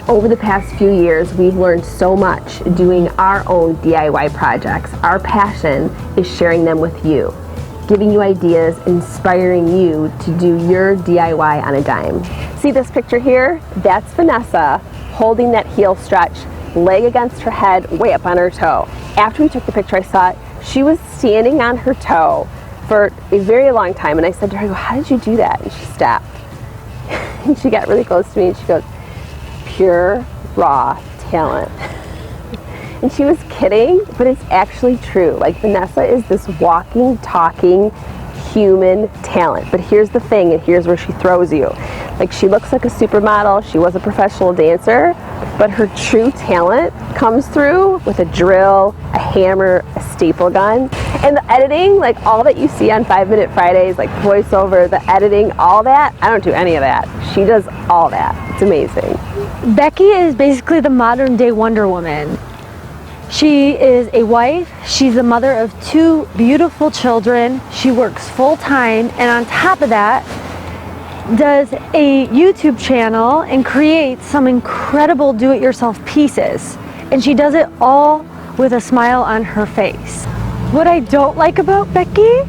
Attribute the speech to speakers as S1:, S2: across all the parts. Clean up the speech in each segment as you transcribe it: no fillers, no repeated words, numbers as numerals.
S1: Over the past few years, we've learned so much doing our own DIY projects. Our passion is sharing them with you, giving you ideas, inspiring you to do your DIY on a dime. See this picture here? That's Vanessa holding that heel stretch, leg against her head, way up on her toe. After we took the picture, I saw she was standing on her toe for a very long time, and I said to her, how did you do that? And she stopped. And she got really close to me and she goes, pure, raw talent. And she was kidding, but it's actually true. Like, Vanessa is this walking, talking, human talent. But here's the thing, and here's where she throws you. Like, she looks like a supermodel, she was a professional dancer, but her true talent comes through with a drill, a hammer, a staple gun. And the editing, like all that you see on 5 Minute Fridays, like voiceover, the editing, all that, I don't do any of that. She does all that. It's amazing.
S2: Becky is basically the modern day Wonder Woman. She is a wife, she's the mother of 2 beautiful children, she works full time, and on top of that, does a YouTube channel and creates some incredible do-it-yourself pieces. And she does it all with a smile on her face. What I don't like about Becky,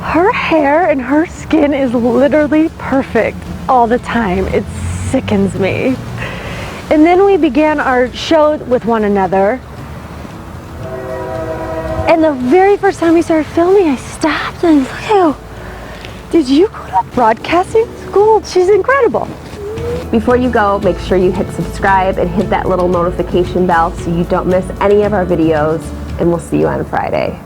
S2: her hair and her skin is literally perfect all the time. It sickens me. And then we began our show with one another. And the very first time we started filming, I stopped and looked at her. Did you go to broadcasting school? She's incredible.
S1: Before you go, make sure you hit subscribe and hit that little notification bell so you don't miss any of our videos, and we'll see you on Friday.